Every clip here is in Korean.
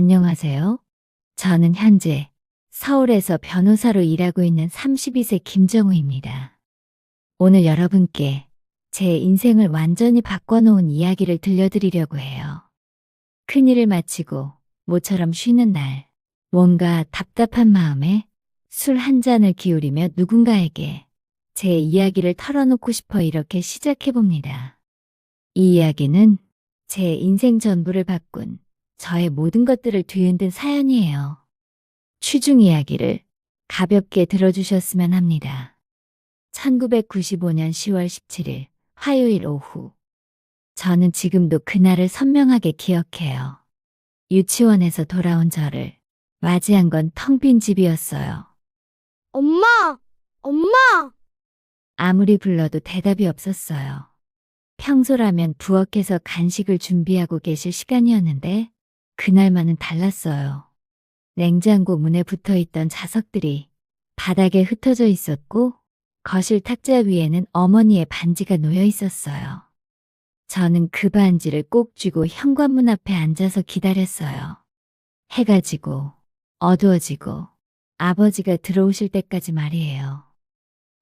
안녕하세요. 저는 현재 서울에서 변호사로 일하고 있는 32세 김정우입니다. 오늘 여러분께 제 인생을 완전히 바꿔놓은 이야기를 들려드리려고 해요. 큰일을 마치고 모처럼 쉬는 날, 뭔가 답답한 마음에 술 한 잔을 기울이며 누군가에게 제 이야기를 털어놓고 싶어 이렇게 시작해봅니다. 이 이야기는 제 인생 전부를 바꾼 저의 모든 것들을 뒤흔든 사연이에요. 취중 이야기를 가볍게 들어주셨으면 합니다. 1995년 10월 17일 화요일 오후. 저는 지금도 그날을 선명하게 기억해요. 유치원에서 돌아온 저를 맞이한 건 텅 빈 집이었어요. 엄마! 엄마! 아무리 불러도 대답이 없었어요. 평소라면 부엌에서 간식을 준비하고 계실 시간이었는데 그날만은 달랐어요. 냉장고 문에 붙어있던 자석들이 바닥에 흩어져 있었고 거실 탁자 위에는 어머니의 반지가 놓여 있었어요. 저는 그 반지를 꼭 쥐고 현관문 앞에 앉아서 기다렸어요. 해가 지고 어두워지고 아버지가 들어오실 때까지 말이에요.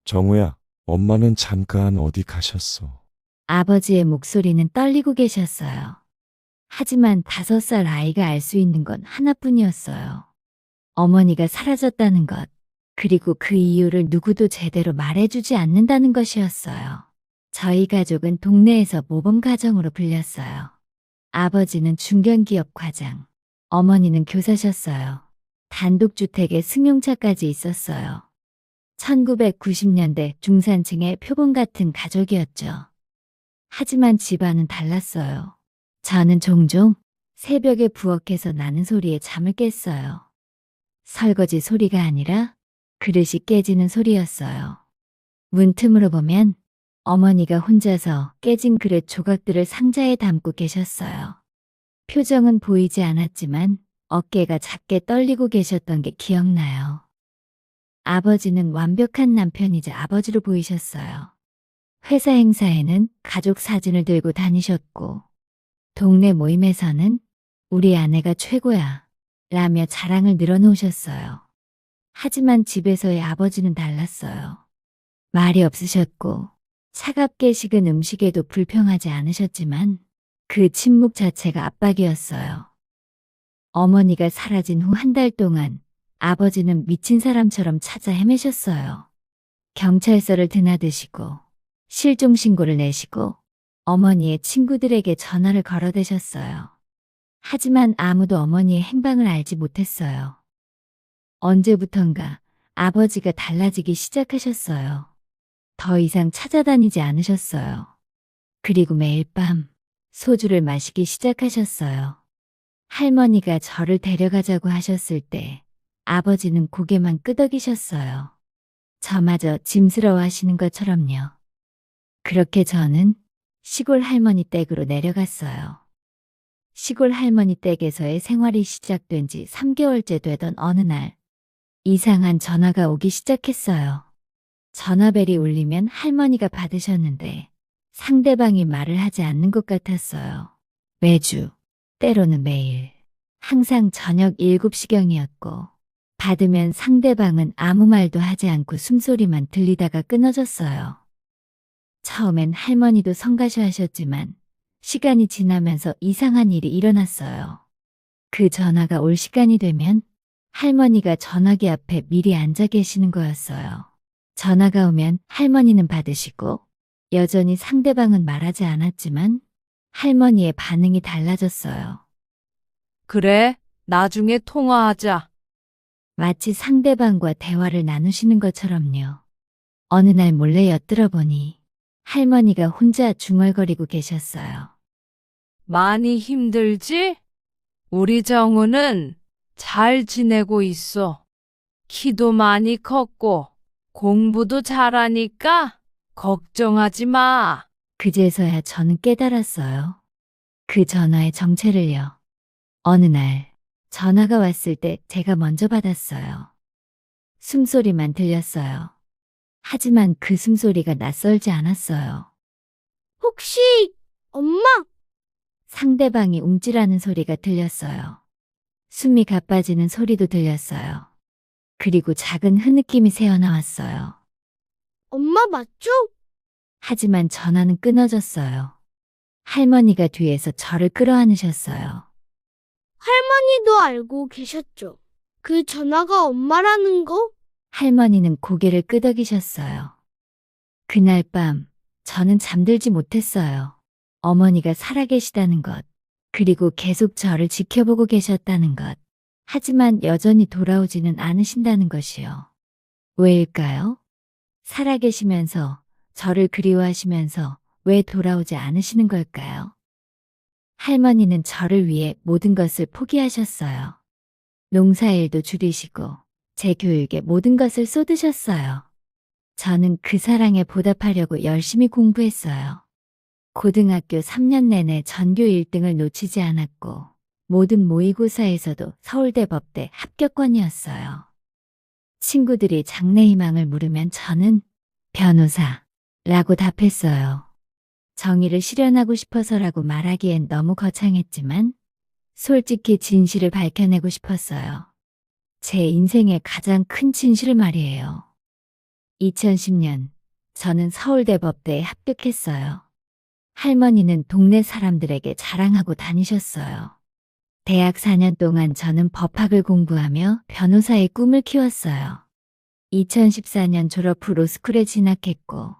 정우야, 엄마는 잠깐 어디 가셨어? 아버지의 목소리는 떨리고 계셨어요. 하지만 5살 아이가 알 수 있는 건 하나뿐이었어요. 어머니가 사라졌다는 것, 그리고 그 이유를 누구도 제대로 말해주지 않는다는 것이었어요. 저희 가족은 동네에서 모범 가정으로 불렸어요. 아버지는 중견기업 과장, 어머니는 교사셨어요. 단독주택에 승용차까지 있었어요. 1990년대 중산층의 표본 같은 가족이었죠. 하지만 집안은 달랐어요. 저는 종종 새벽에 부엌에서 나는 소리에 잠을 깼어요. 설거지 소리가 아니라 그릇이 깨지는 소리였어요. 문틈으로 보면 어머니가 혼자서 깨진 그릇 조각들을 상자에 담고 계셨어요. 표정은 보이지 않았지만 어깨가 작게 떨리고 계셨던 게 기억나요. 아버지는 완벽한 남편이자 아버지로 보이셨어요. 회사 행사에는 가족 사진을 들고 다니셨고 동네 모임에서는 우리 아내가 최고야 라며 자랑을 늘어놓으셨어요. 하지만 집에서의 아버지는 달랐어요. 말이 없으셨고 차갑게 식은 음식에도 불평하지 않으셨지만 그 침묵 자체가 압박이었어요. 어머니가 사라진 후 한 달 동안 아버지는 미친 사람처럼 찾아 헤매셨어요. 경찰서를 드나드시고 실종 신고를 내시고 어머니의 친구들에게 전화를 걸어대셨어요. 하지만 아무도 어머니의 행방을 알지 못했어요. 언제부턴가 아버지가 달라지기 시작하셨어요. 더 이상 찾아다니지 않으셨어요. 그리고 매일 밤 소주를 마시기 시작하셨어요. 할머니가 저를 데려가자고 하셨을 때 아버지는 고개만 끄덕이셨어요. 저마저 짐스러워 하시는 것처럼요. 그렇게 저는 시골 할머니 댁으로 내려갔어요. 시골 할머니 댁에서의 생활이 시작된 지 3개월째 되던 어느 날, 이상한 전화가 오기 시작했어요. 전화벨이 울리면 할머니가 받으셨는데 상대방이 말을 하지 않는 것 같았어요. 매주, 때로는 매일, 항상 저녁 7시경이었고 받으면 상대방은 아무 말도 하지 않고 숨소리만 들리다가 끊어졌어요. 처음엔 할머니도 성가셔하셨지만 시간이 지나면서 이상한 일이 일어났어요. 그 전화가 올 시간이 되면 할머니가 전화기 앞에 미리 앉아 계시는 거였어요. 전화가 오면 할머니는 받으시고 여전히 상대방은 말하지 않았지만 할머니의 반응이 달라졌어요. 그래, 나중에 통화하자. 마치 상대방과 대화를 나누시는 것처럼요. 어느 날 몰래 엿들어 보니 할머니가 혼자 중얼거리고 계셨어요. 많이 힘들지? 우리 정우는 잘 지내고 있어. 키도 많이 컸고 공부도 잘하니까 걱정하지 마. 그제서야 저는 깨달았어요. 그 전화의 정체를요. 어느 날 전화가 왔을 때 제가 먼저 받았어요. 숨소리만 들렸어요. 하지만 그 숨소리가 낯설지 않았어요. 혹시 엄마? 상대방이 움찔하는 소리가 들렸어요. 숨이 가빠지는 소리도 들렸어요. 그리고 작은 흐느낌이 새어나왔어요. 엄마 맞죠? 하지만 전화는 끊어졌어요. 할머니가 뒤에서 저를 끌어안으셨어요. 할머니도 알고 계셨죠? 그 전화가 엄마라는 거? 할머니는 고개를 끄덕이셨어요. 그날 밤 저는 잠들지 못했어요. 어머니가 살아계시다는 것, 그리고 계속 저를 지켜보고 계셨다는 것. 하지만 여전히 돌아오지는 않으신다는 것이요. 왜일까요? 살아계시면서 저를 그리워하시면서 왜 돌아오지 않으시는 걸까요? 할머니는 저를 위해 모든 것을 포기하셨어요. 농사일도 줄이시고 제 교육에 모든 것을 쏟으셨어요. 저는 그 사랑에 보답하려고 열심히 공부했어요. 고등학교 3년 내내 전교 1등을 놓치지 않았고 모든 모의고사에서도 서울대 법대 합격권이었어요. 친구들이 장래희망을 물으면 저는 변호사라고 답했어요. 정의를 실현하고 싶어서라고 말하기엔 너무 거창했지만 솔직히 진실을 밝혀내고 싶었어요. 제 인생의 가장 큰 진실을 말이에요. 2010년 저는 서울대 법대에 합격했어요. 할머니는 동네 사람들에게 자랑하고 다니셨어요. 대학 4년 동안 저는 법학을 공부하며 변호사의 꿈을 키웠어요. 2014년 졸업 후 로스쿨에 진학했고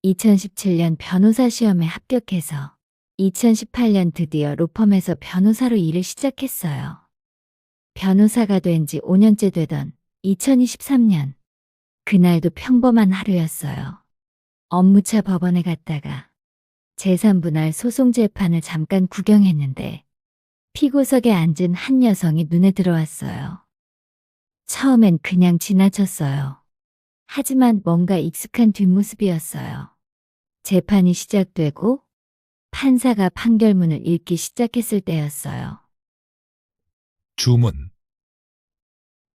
2017년 변호사 시험에 합격해서 2018년 드디어 로펌에서 변호사로 일을 시작했어요. 변호사가 된 지 5년째 되던 2023년 그날도 평범한 하루였어요. 업무차 법원에 갔다가 제3분할 소송 재판을 잠깐 구경했는데 피고석에 앉은 한 여성이 눈에 들어왔어요. 처음엔 그냥 지나쳤어요. 하지만 뭔가 익숙한 뒷모습이었어요. 재판이 시작되고 판사가 판결문을 읽기 시작했을 때였어요. 주문.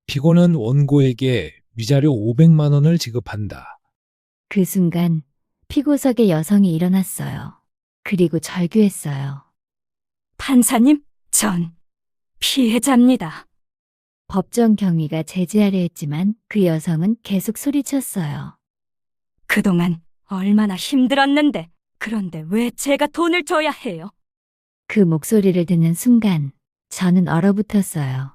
피고는 원고에게 위자료 500만 원을 지급한다. 그 순간 피고석의 여성이 일어났어요. 그리고 절규했어요. 판사님, 전 피해자입니다. 법정 경위가 제지하려 했지만 그 여성은 계속 소리쳤어요. 그동안 얼마나 힘들었는데, 그런데 왜 제가 돈을 줘야 해요? 그 목소리를 듣는 순간 저는 얼어붙었어요.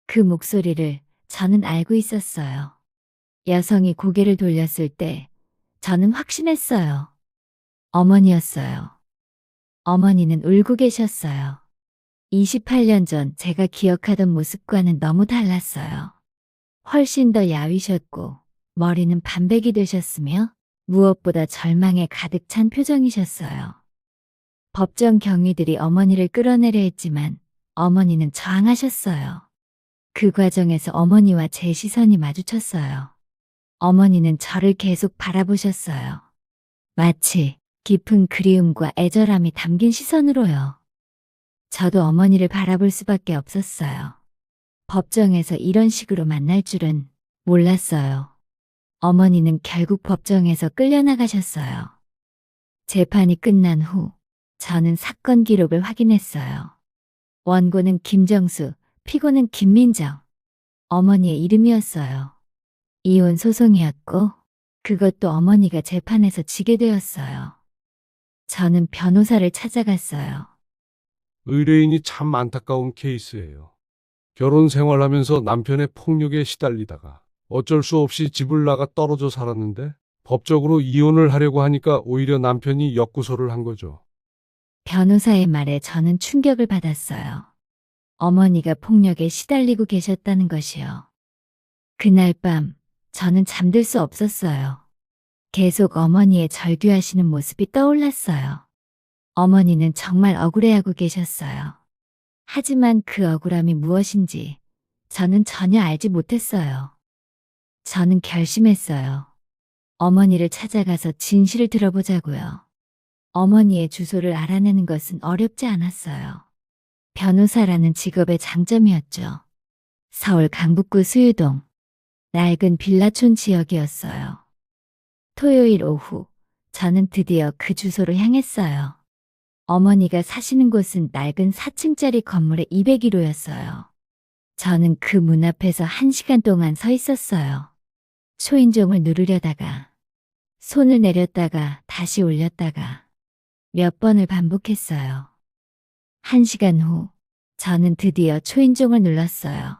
그 목소리를 저는 알고 있었어요. 여성이 고개를 돌렸을 때 저는 확신했어요. 어머니였어요. 어머니는 울고 계셨어요. 28년 전 제가 기억하던 모습과는 너무 달랐어요. 훨씬 더 야위셨고 머리는 반백이 되셨으며 무엇보다 절망에 가득 찬 표정이셨어요. 법정 경위들이 어머니를 끌어내려 했지만 어머니는 저항하셨어요. 그 과정에서 어머니와 제 시선이 마주쳤어요. 어머니는 저를 계속 바라보셨어요. 마치 깊은 그리움과 애절함이 담긴 시선으로요. 저도 어머니를 바라볼 수밖에 없었어요. 법정에서 이런 식으로 만날 줄은 몰랐어요. 어머니는 결국 법정에서 끌려나가셨어요. 재판이 끝난 후 저는 사건 기록을 확인했어요. 원고는 김정수, 피고는 김민정. 어머니의 이름이었어요. 이혼 소송이었고 그것도 어머니가 재판에서 지게 되었어요. 저는 변호사를 찾아갔어요. 의뢰인이 참 안타까운 케이스예요. 결혼 생활하면서 남편의 폭력에 시달리다가 어쩔 수 없이 집을 나가 떨어져 살았는데 법적으로 이혼을 하려고 하니까 오히려 남편이 역구소를 한 거죠. 변호사의 말에 저는 충격을 받았어요. 어머니가 폭력에 시달리고 계셨다는 것이요. 그날 밤 저는 잠들 수 없었어요. 계속 어머니의 절규하시는 모습이 떠올랐어요. 어머니는 정말 억울해하고 계셨어요. 하지만 그 억울함이 무엇인지 저는 전혀 알지 못했어요. 저는 결심했어요. 어머니를 찾아가서 진실을 들어보자고요. 어머니의 주소를 알아내는 것은 어렵지 않았어요. 변호사라는 직업의 장점이었죠. 서울 강북구 수유동, 낡은 빌라촌 지역이었어요. 토요일 오후, 저는 드디어 그 주소로 향했어요. 어머니가 사시는 곳은 낡은 4층짜리 건물의 201호였어요. 저는 그 문 앞에서 1시간 동안 서 있었어요. 초인종을 누르려다가 손을 내렸다가 다시 올렸다가 몇 번을 반복했어요. 1시간 후 저는 드디어 초인종을 눌렀어요.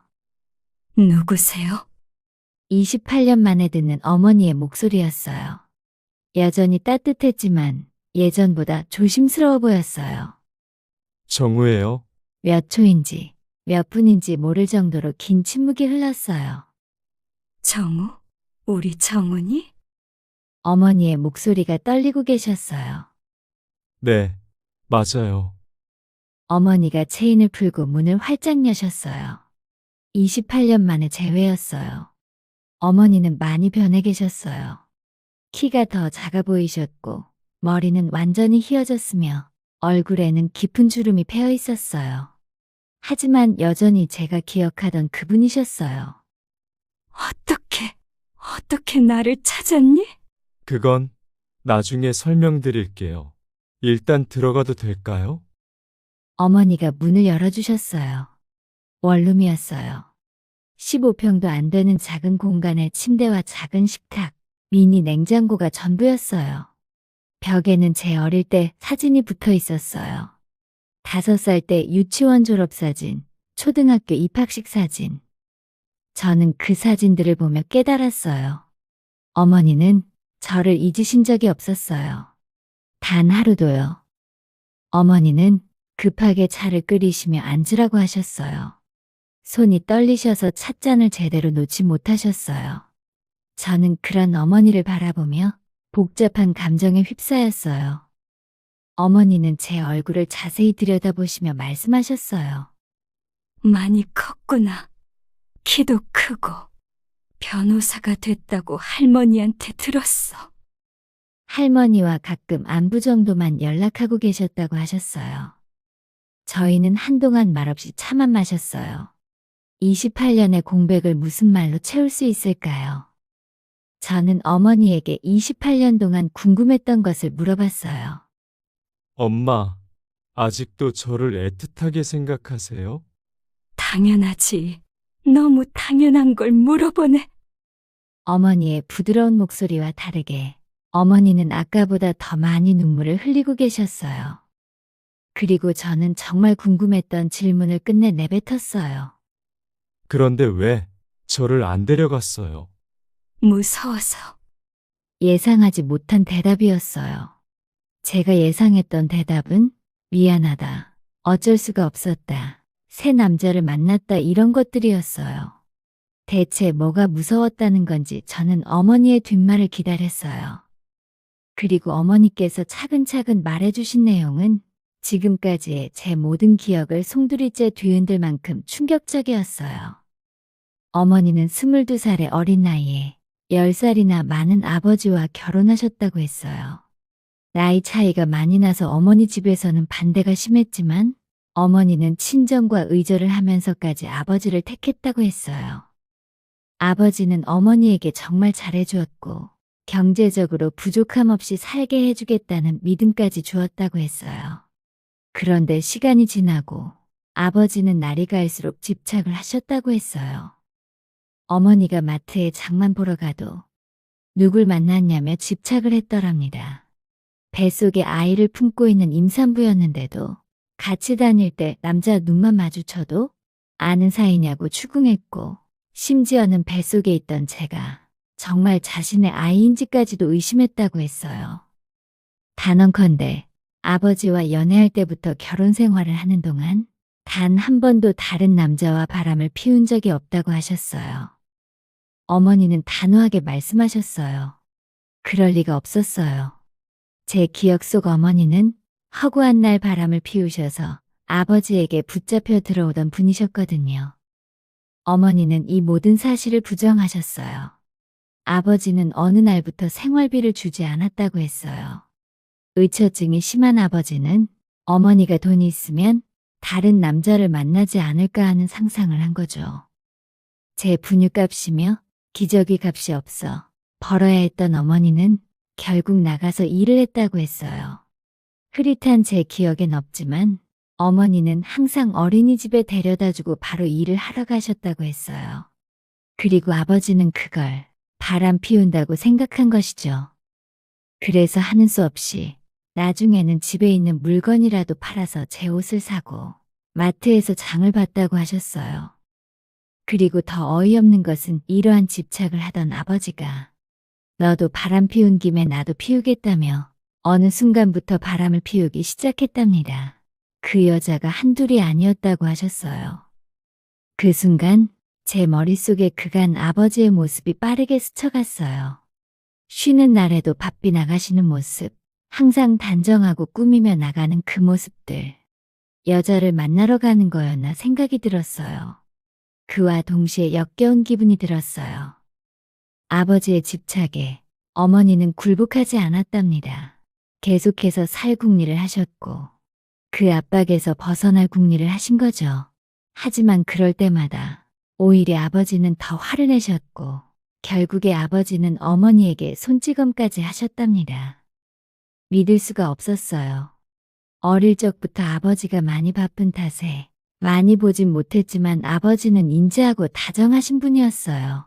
누구세요? 28년 만에 듣는 어머니의 목소리였어요. 여전히 따뜻했지만 예전보다 조심스러워 보였어요. 정우예요. 몇 초인지 몇 분인지 모를 정도로 긴 침묵이 흘렀어요. 정우? 우리 정훈이? 어머니의 목소리가 떨리고 계셨어요. 네, 맞아요. 어머니가 체인을 풀고 문을 활짝 여셨어요. 28년 만에 재회였어요. 어머니는 많이 변해 계셨어요. 키가 더 작아 보이셨고 머리는 완전히 휘어졌으며 얼굴에는 깊은 주름이 패여 있었어요. 하지만 여전히 제가 기억하던 그분이셨어요. 어떻게 나를 찾았니? 그건 나중에 설명드릴게요. 일단 들어가도 될까요? 어머니가 문을 열어주셨어요. 원룸이었어요. 15평도 안 되는 작은 공간에 침대와 작은 식탁, 미니 냉장고가 전부였어요. 벽에는 제 어릴 때 사진이 붙어 있었어요. 5살 때 유치원 졸업사진, 초등학교 입학식 사진. 저는 그 사진들을 보며 깨달았어요. 어머니는 저를 잊으신 적이 없었어요. 단 하루도요. 어머니는 급하게 차를 끓이시며 앉으라고 하셨어요. 손이 떨리셔서 찻잔을 제대로 놓지 못하셨어요. 저는 그런 어머니를 바라보며 복잡한 감정에 휩싸였어요. 어머니는 제 얼굴을 자세히 들여다보시며 말씀하셨어요. 많이 컸구나. 키도 크고. 변호사가 됐다고 할머니한테 들었어. 할머니와 가끔 안부 정도만 연락하고 계셨다고 하셨어요. 저희는 한동안 말없이 차만 마셨어요. 28년의 공백을 무슨 말로 채울 수 있을까요? 저는 어머니에게 28년 동안 궁금했던 것을 물어봤어요. 엄마, 아직도 저를 애틋하게 생각하세요? 당연하지. 너무 당연한 걸 물어보네. 어머니의 부드러운 목소리와 다르게 어머니는 아까보다 더 많이 눈물을 흘리고 계셨어요. 그리고 저는 정말 궁금했던 질문을 끝내 내뱉었어요. 그런데 왜 저를 안 데려갔어요? 무서워서. 예상하지 못한 대답이었어요. 제가 예상했던 대답은 미안하다, 어쩔 수가 없었다, 새 남자를 만났다 이런 것들이었어요. 대체 뭐가 무서웠다는 건지 저는 어머니의 뒷말을 기다렸어요. 그리고 어머니께서 차근차근 말해주신 내용은 지금까지의 제 모든 기억을 송두리째 뒤흔들 만큼 충격적이었어요. 어머니는 22살의 어린 나이에 10살이나 많은 아버지와 결혼하셨다고 했어요. 나이 차이가 많이 나서 어머니 집에서는 반대가 심했지만 어머니는 친정과 의절을 하면서까지 아버지를 택했다고 했어요. 아버지는 어머니에게 정말 잘해주었고 경제적으로 부족함 없이 살게 해주겠다는 믿음까지 주었다고 했어요. 그런데 시간이 지나고 아버지는 날이 갈수록 집착을 하셨다고 했어요. 어머니가 마트에 장만 보러 가도 누굴 만났냐며 집착을 했더랍니다. 뱃속에 아이를 품고 있는 임산부였는데도 같이 다닐 때 남자 눈만 마주쳐도 아는 사이냐고 추궁했고 심지어는 뱃속에 있던 제가 정말 자신의 아이인지까지도 의심했다고 했어요. 단언컨대 아버지와 연애할 때부터 결혼 생활을 하는 동안 단 한 번도 다른 남자와 바람을 피운 적이 없다고 하셨어요. 어머니는 단호하게 말씀하셨어요. 그럴 리가 없었어요. 제 기억 속 어머니는 허구한 날 바람을 피우셔서 아버지에게 붙잡혀 들어오던 분이셨거든요. 어머니는 이 모든 사실을 부정하셨어요. 아버지는 어느 날부터 생활비를 주지 않았다고 했어요. 의처증이 심한 아버지는 어머니가 돈이 있으면 다른 남자를 만나지 않을까 하는 상상을 한 거죠. 제 분유값이며 기저귀 값이 없어 벌어야 했던 어머니는 결국 나가서 일을 했다고 했어요. 흐릿한 제 기억엔 없지만 어머니는 항상 어린이집에 데려다주고 바로 일을 하러 가셨다고 했어요. 그리고 아버지는 그걸 바람 피운다고 생각한 것이죠. 그래서 하는 수 없이 나중에는 집에 있는 물건이라도 팔아서 제 옷을 사고 마트에서 장을 봤다고 하셨어요. 그리고 더 어이없는 것은 이러한 집착을 하던 아버지가 너도 바람 피운 김에 나도 피우겠다며 어느 순간부터 바람을 피우기 시작했답니다. 그 여자가 한둘이 아니었다고 하셨어요. 그 순간 제 머릿속에 그간 아버지의 모습이 빠르게 스쳐갔어요. 쉬는 날에도 바삐 나가시는 모습, 항상 단정하고 꾸미며 나가는 그 모습들. 여자를 만나러 가는 거였나 생각이 들었어요. 그와 동시에 역겨운 기분이 들었어요. 아버지의 집착에 어머니는 굴복하지 않았답니다. 계속해서 살 궁리를 하셨고 그 압박에서 벗어날 궁리를 하신 거죠. 하지만 그럴 때마다 오히려 아버지는 더 화를 내셨고 결국에 아버지는 어머니에게 손찌검까지 하셨답니다. 믿을 수가 없었어요. 어릴 적부터 아버지가 많이 바쁜 탓에 많이 보진 못했지만 아버지는 인자하고 다정하신 분이었어요.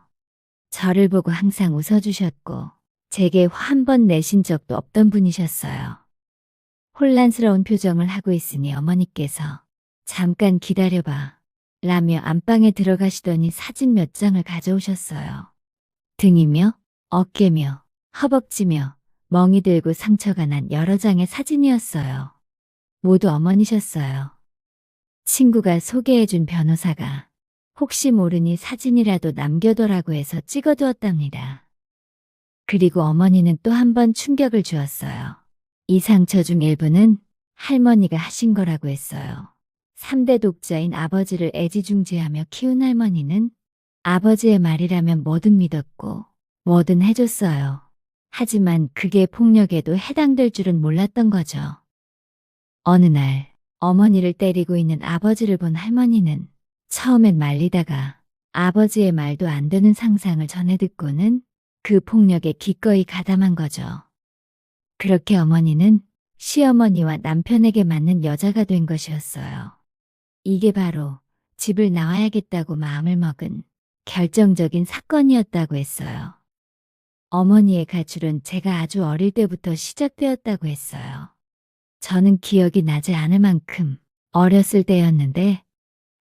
저를 보고 항상 웃어주셨고 제게 화 한 번 내신 적도 없던 분이셨어요. 혼란스러운 표정을 하고 있으니 어머니께서 잠깐 기다려봐 라며 안방에 들어가시더니 사진 몇 장을 가져오셨어요. 등이며 어깨며 허벅지며 멍이 들고 상처가 난 여러 장의 사진이었어요. 모두 어머니셨어요. 친구가 소개해준 변호사가 혹시 모르니 사진이라도 남겨둬라고 해서 찍어두었답니다. 그리고 어머니는 또 한 번 충격을 주었어요. 이 상처 중 일부는 할머니가 하신 거라고 했어요. 3대 독자인 아버지를 애지중지하며 키운 할머니는 아버지의 말이라면 뭐든 믿었고 뭐든 해줬어요. 하지만 그게 폭력에도 해당될 줄은 몰랐던 거죠. 어느 날 어머니를 때리고 있는 아버지를 본 할머니는 처음엔 말리다가 아버지의 말도 안 되는 상상을 전해 듣고는 그 폭력에 기꺼이 가담한 거죠. 그렇게 어머니는 시어머니와 남편에게 맞는 여자가 된 것이었어요. 이게 바로 집을 나와야겠다고 마음을 먹은 결정적인 사건이었다고 했어요. 어머니의 가출은 제가 아주 어릴 때부터 시작되었다고 했어요. 저는 기억이 나지 않을 만큼 어렸을 때였는데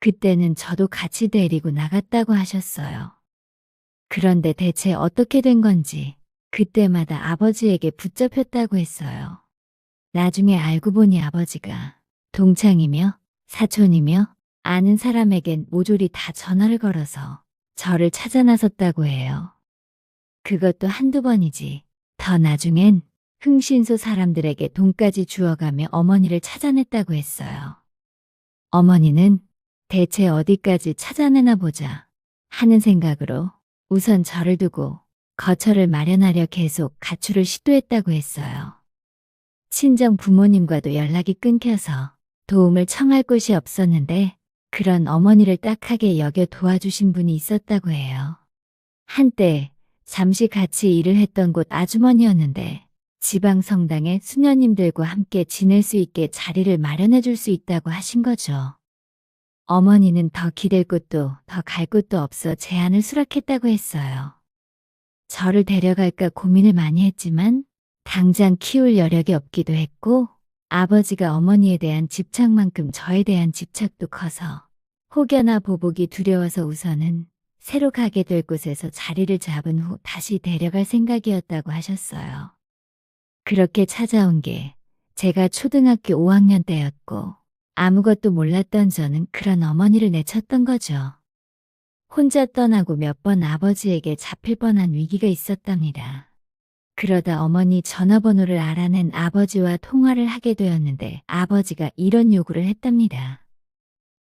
그때는 저도 같이 데리고 나갔다고 하셨어요. 그런데 대체 어떻게 된 건지 그때마다 아버지에게 붙잡혔다고 했어요. 나중에 알고 보니 아버지가 동창이며 사촌이며 아는 사람에겐 모조리 다 전화를 걸어서 저를 찾아 나섰다고 해요. 그것도 한두 번이지. 더 나중엔 흥신소 사람들에게 돈까지 주어가며 어머니를 찾아냈다고 했어요. 어머니는 대체 어디까지 찾아내나 보자 하는 생각으로 우선 저를 두고 거처를 마련하려 계속 가출을 시도했다고 했어요. 친정 부모님과도 연락이 끊겨서 도움을 청할 곳이 없었는데 그런 어머니를 딱하게 여겨 도와주신 분이 있었다고 해요. 한때 잠시 같이 일을 했던 곳 아주머니였는데 지방 성당에 수녀님들과 함께 지낼 수 있게 자리를 마련해 줄 수 있다고 하신 거죠. 어머니는 더 기댈 곳도 더 갈 곳도 없어 제안을 수락했다고 했어요. 저를 데려갈까 고민을 많이 했지만 당장 키울 여력이 없기도 했고 아버지가 어머니에 대한 집착만큼 저에 대한 집착도 커서 혹여나 보복이 두려워서 우선은 새로 가게 될 곳에서 자리를 잡은 후 다시 데려갈 생각이었다고 하셨어요. 그렇게 찾아온 게 제가 초등학교 5학년 때였고 아무것도 몰랐던 저는 그런 어머니를 내쳤던 거죠. 혼자 떠나고 몇 번 아버지에게 잡힐 뻔한 위기가 있었답니다. 그러다 어머니 전화번호를 알아낸 아버지와 통화를 하게 되었는데 아버지가 이런 요구를 했답니다.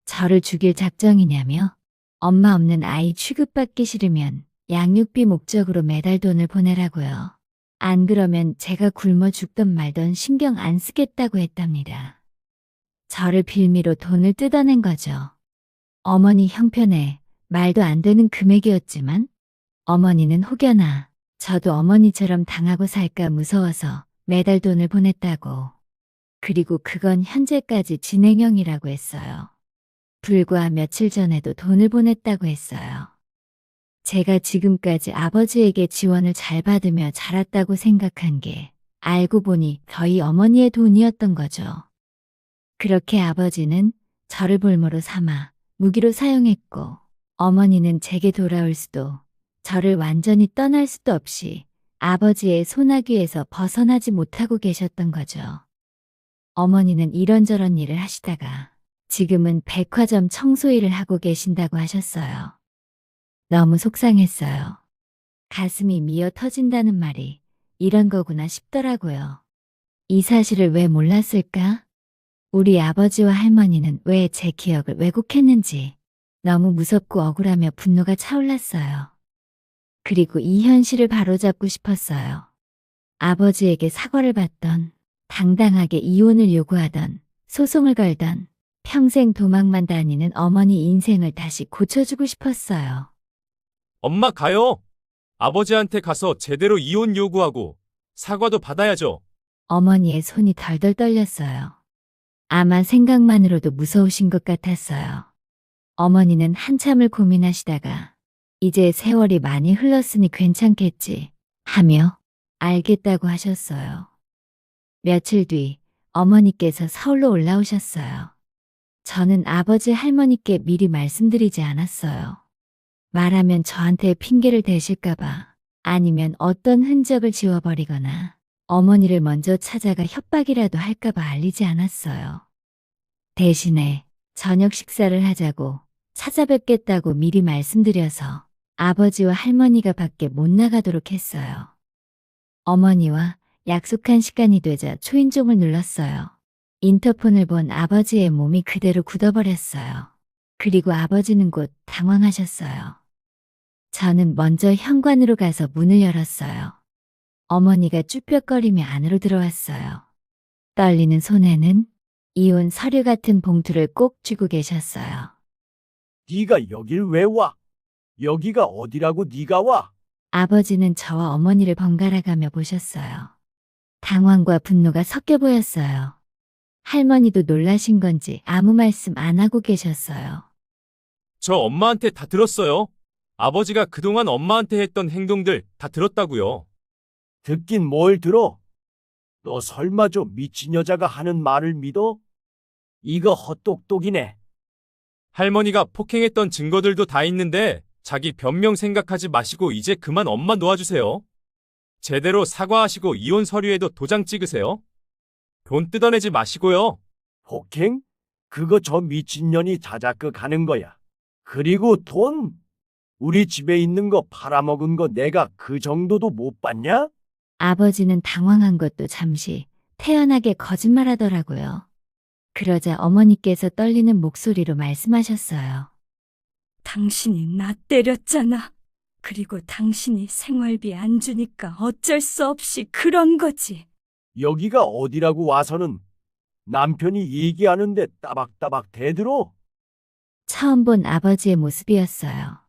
저를 죽일 작정이냐며 엄마 없는 아이 취급받기 싫으면 양육비 목적으로 매달 돈을 보내라고요. 안 그러면 제가 굶어 죽던 말던 신경 안 쓰겠다고 했답니다. 저를 빌미로 돈을 뜯어낸 거죠. 어머니 형편에 말도 안 되는 금액이었지만 어머니는 혹여나 저도 어머니처럼 당하고 살까 무서워서 매달 돈을 보냈다고. 그리고 그건 현재까지 진행형이라고 했어요. 불과 며칠 전에도 돈을 보냈다고 했어요. 제가 지금까지 아버지에게 지원을 잘 받으며 자랐다고 생각한 게 알고 보니 거의 어머니의 돈이었던 거죠. 그렇게 아버지는 저를 볼모로 삼아 무기로 사용했고 어머니는 제게 돌아올 수도 저를 완전히 떠날 수도 없이 아버지의 소나귀에서 벗어나지 못하고 계셨던 거죠. 어머니는 이런저런 일을 하시다가 지금은 백화점 청소 일을 하고 계신다고 하셨어요. 너무 속상했어요. 가슴이 미어 터진다는 말이 이런 거구나 싶더라고요. 이 사실을 왜 몰랐을까? 우리 아버지와 할머니는 왜 제 기억을 왜곡했는지 너무 무섭고 억울하며 분노가 차올랐어요. 그리고 이 현실을 바로잡고 싶었어요. 아버지에게 사과를 받던, 당당하게 이혼을 요구하던, 소송을 걸던, 평생 도망만 다니는 어머니 인생을 다시 고쳐주고 싶었어요. 엄마 가요. 아버지한테 가서 제대로 이혼 요구하고 사과도 받아야죠. 어머니의 손이 덜덜 떨렸어요. 아마 생각만으로도 무서우신 것 같았어요. 어머니는 한참을 고민하시다가 이제 세월이 많이 흘렀으니 괜찮겠지 하며 알겠다고 하셨어요. 며칠 뒤 어머니께서 서울로 올라오셨어요. 저는 아버지 할머니께 미리 말씀드리지 않았어요. 말하면 저한테 핑계를 대실까봐 아니면 어떤 흔적을 지워버리거나 어머니를 먼저 찾아가 협박이라도 할까봐 알리지 않았어요. 대신에 저녁 식사를 하자고 찾아뵙겠다고 미리 말씀드려서 아버지와 할머니가 밖에 못 나가도록 했어요. 어머니와 약속한 시간이 되자 초인종을 눌렀어요. 인터폰을 본 아버지의 몸이 그대로 굳어버렸어요. 그리고 아버지는 곧 당황하셨어요. 저는 먼저 현관으로 가서 문을 열었어요. 어머니가 쭈뼛거리며 안으로 들어왔어요. 떨리는 손에는 이혼 서류 같은 봉투를 꼭 쥐고 계셨어요. 네가 여길 왜 와? 여기가 어디라고 네가 와? 아버지는 저와 어머니를 번갈아가며 보셨어요. 당황과 분노가 섞여 보였어요. 할머니도 놀라신 건지 아무 말씀 안 하고 계셨어요. 저 엄마한테 다 들었어요. 아버지가 그동안 엄마한테 했던 행동들 다 들었다고요. 듣긴 뭘 들어? 너 설마 저 미친 여자가 하는 말을 믿어? 이거 헛똑똑이네. 할머니가 폭행했던 증거들도 다 있는데 자기 변명 생각하지 마시고 이제 그만 엄마 놓아주세요. 제대로 사과하시고 이혼 서류에도 도장 찍으세요. 돈 뜯어내지 마시고요. 폭행? 그거 저 미친년이 자작극 하는 거야. 그리고 돈? 우리 집에 있는 거 팔아먹은 거 내가 그 정도도 못 봤냐? 아버지는 당황한 것도 잠시 태연하게 거짓말하더라고요. 그러자 어머니께서 떨리는 목소리로 말씀하셨어요. 당신이 나 때렸잖아. 그리고 당신이 생활비 안 주니까 어쩔 수 없이 그런 거지. 여기가 어디라고 와서는 남편이 얘기하는데 따박따박 대들어. 처음 본 아버지의 모습이었어요.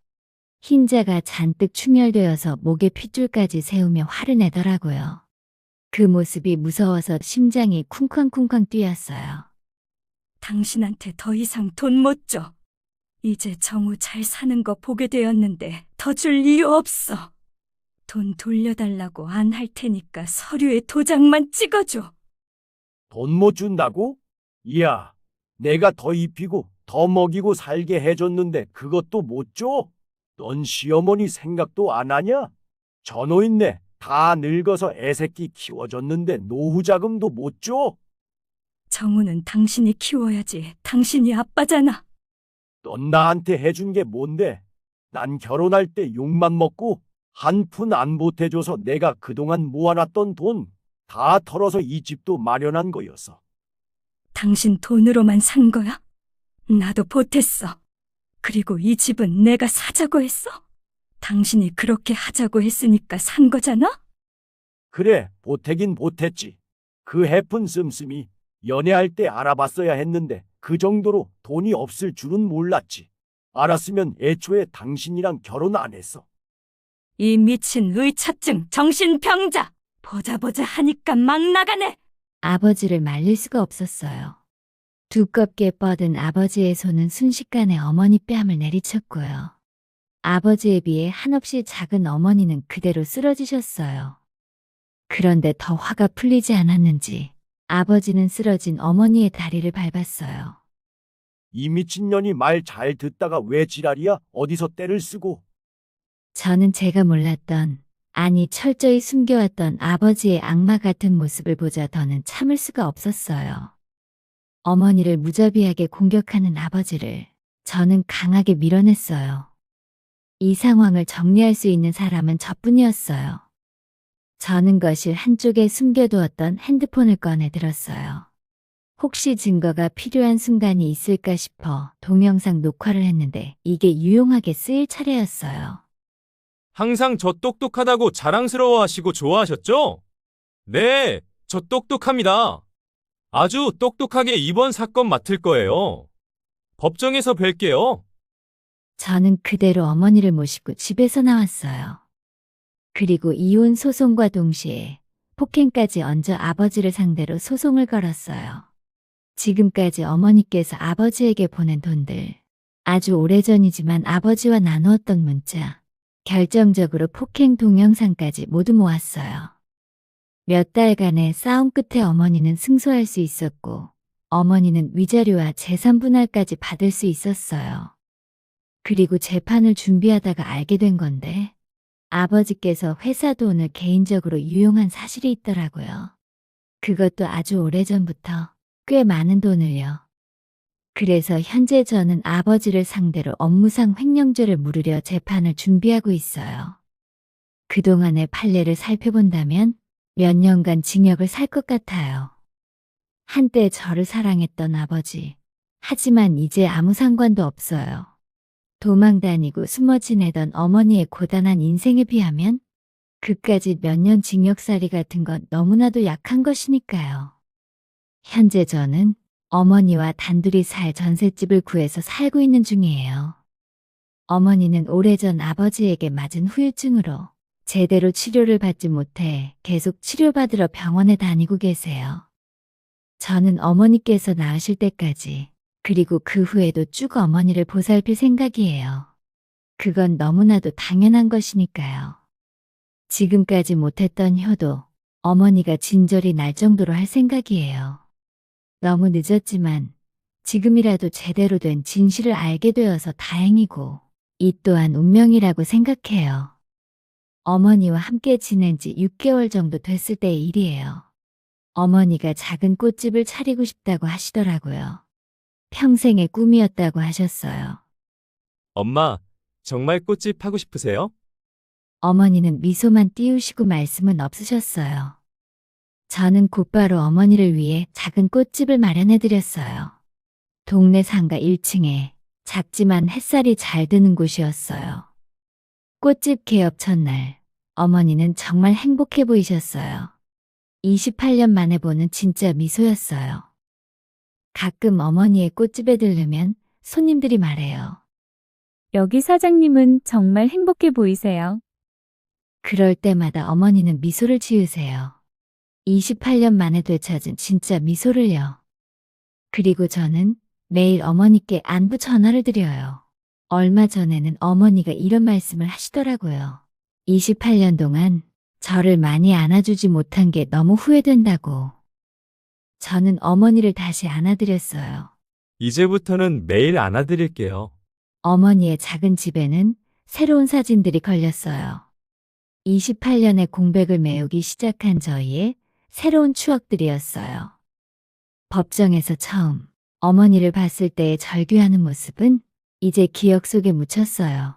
흰자가 잔뜩 충혈되어서 목에 핏줄까지 세우며 화를 내더라고요. 그 모습이 무서워서 심장이 쿵쾅쿵쾅 뛰었어요. 당신한테 더 이상 돈 못 줘. 이제 정우 잘 사는 거 보게 되었는데 더 줄 이유 없어. 돈 돌려달라고 안 할 테니까 서류에 도장만 찍어줘. 돈 못 준다고? 이야, 내가 더 입히고 더 먹이고 살게 해줬는데 그것도 못 줘? 넌 시어머니 생각도 안 하냐? 저 노인네 다 늙어서 애새끼 키워줬는데 노후 자금도 못 줘? 정우는 당신이 키워야지. 당신이 아빠잖아. 넌 나한테 해준 게 뭔데? 난 결혼할 때 욕만 먹고 한 푼 안 보태줘서 내가 그동안 모아놨던 돈 다 털어서 이 집도 마련한 거였어. 당신 돈으로만 산 거야? 나도 보탰어. 그리고 이 집은 내가 사자고 했어. 당신이 그렇게 하자고 했으니까 산 거잖아? 그래, 보태긴 보탰지. 그 해픈 씀씀이 연애할 때 알아봤어야 했는데 그 정도로 돈이 없을 줄은 몰랐지. 알았으면 애초에 당신이랑 결혼 안 했어. 이 미친 의처증 정신병자. 보자 하니까 막 나가네. 아버지를 말릴 수가 없었어요. 두껍게 뻗은 아버지의 손은 순식간에 어머니 뺨을 내리쳤고요. 아버지에 비해 한없이 작은 어머니는 그대로 쓰러지셨어요. 그런데 더 화가 풀리지 않았는지 아버지는 쓰러진 어머니의 다리를 밟았어요. 이 미친년이 말 잘 듣다가 왜 지랄이야? 어디서 때를 쓰고. 저는 제가 몰랐던, 아니 철저히 숨겨왔던 아버지의 악마 같은 모습을 보자 더는 참을 수가 없었어요. 어머니를 무자비하게 공격하는 아버지를 저는 강하게 밀어냈어요. 이 상황을 정리할 수 있는 사람은 저뿐이었어요. 저는 거실 한쪽에 숨겨두었던 핸드폰을 꺼내 들었어요. 혹시 증거가 필요한 순간이 있을까 싶어 동영상 녹화를 했는데 이게 유용하게 쓰일 차례였어요. 항상 저 똑똑하다고 자랑스러워하시고 좋아하셨죠? 네, 저 똑똑합니다. 아주 똑똑하게 이번 사건 맡을 거예요. 법정에서 뵐게요. 저는 그대로 어머니를 모시고 집에서 나왔어요. 그리고 이혼 소송과 동시에 폭행까지 얹어 아버지를 상대로 소송을 걸었어요. 지금까지 어머니께서 아버지에게 보낸 돈들, 아주 오래전이지만 아버지와 나누었던 문자, 결정적으로 폭행 동영상까지 모두 모았어요. 몇 달간의 싸움 끝에 어머니는 승소할 수 있었고, 어머니는 위자료와 재산 분할까지 받을 수 있었어요. 그리고 재판을 준비하다가 알게 된 건데, 아버지께서 회사 돈을 개인적으로 유용한 사실이 있더라고요. 그것도 아주 오래전부터 꽤 많은 돈을요. 그래서 현재 저는 아버지를 상대로 업무상 횡령죄를 물으려 재판을 준비하고 있어요. 그동안의 판례를 살펴본다면 몇 년간 징역을 살 것 같아요. 한때 저를 사랑했던 아버지. 하지만 이제 아무 상관도 없어요. 도망 다니고 숨어 지내던 어머니의 고단한 인생에 비하면 그까짓 몇 년 징역살이 같은 건 너무나도 약한 것이니까요. 현재 저는 어머니와 단둘이 살 전셋집을 구해서 살고 있는 중이에요. 어머니는 오래전 아버지에게 맞은 후유증으로 제대로 치료를 받지 못해 계속 치료받으러 병원에 다니고 계세요. 저는 어머니께서 나으실 때까지 그리고 그 후에도 쭉 어머니를 보살필 생각이에요. 그건 너무나도 당연한 것이니까요. 지금까지 못했던 효도 어머니가 진절이 날 정도로 할 생각이에요. 너무 늦었지만 지금이라도 제대로 된 진실을 알게 되어서 다행이고 이 또한 운명이라고 생각해요. 어머니와 함께 지낸 지 6개월 정도 됐을 때의 일이에요. 어머니가 작은 꽃집을 차리고 싶다고 하시더라고요. 평생의 꿈이었다고 하셨어요. 엄마, 정말 꽃집 하고 싶으세요? 어머니는 미소만 띄우시고 말씀은 없으셨어요. 저는 곧바로 어머니를 위해 작은 꽃집을 마련해드렸어요. 동네 상가 1층에 작지만 햇살이 잘 드는 곳이었어요. 꽃집 개업 첫날, 어머니는 정말 행복해 보이셨어요. 28년 만에 보는 진짜 미소였어요. 가끔 어머니의 꽃집에 들르면 손님들이 말해요. 여기 사장님은 정말 행복해 보이세요. 그럴 때마다 어머니는 미소를 지으세요. 28년 만에 되찾은 진짜 미소를요. 그리고 저는 매일 어머니께 안부 전화를 드려요. 얼마 전에는 어머니가 이런 말씀을 하시더라고요. 28년 동안 저를 많이 안아주지 못한 게 너무 후회된다고. 저는 어머니를 다시 안아드렸어요. 이제부터는 매일 안아드릴게요. 어머니의 작은 집에는 새로운 사진들이 걸렸어요. 28년의 공백을 메우기 시작한 저희의 새로운 추억들이었어요. 법정에서 처음 어머니를 봤을 때의 절규하는 모습은 이제 기억 속에 묻혔어요.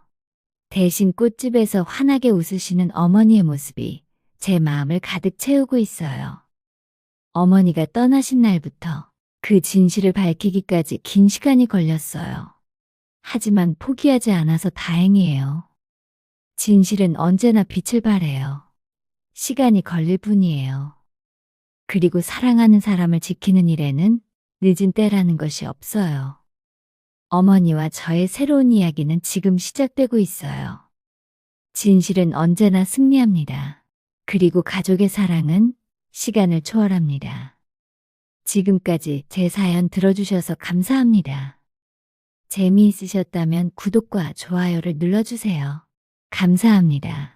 대신 꽃집에서 환하게 웃으시는 어머니의 모습이 제 마음을 가득 채우고 있어요. 어머니가 떠나신 날부터 그 진실을 밝히기까지 긴 시간이 걸렸어요. 하지만 포기하지 않아서 다행이에요. 진실은 언제나 빛을 발해요. 시간이 걸릴 뿐이에요. 그리고 사랑하는 사람을 지키는 일에는 늦은 때라는 것이 없어요. 어머니와 저의 새로운 이야기는 지금 시작되고 있어요. 진실은 언제나 승리합니다. 그리고 가족의 사랑은 시간을 초월합니다. 지금까지 제 사연 들어주셔서 감사합니다. 재미있으셨다면 구독과 좋아요를 눌러주세요. 감사합니다.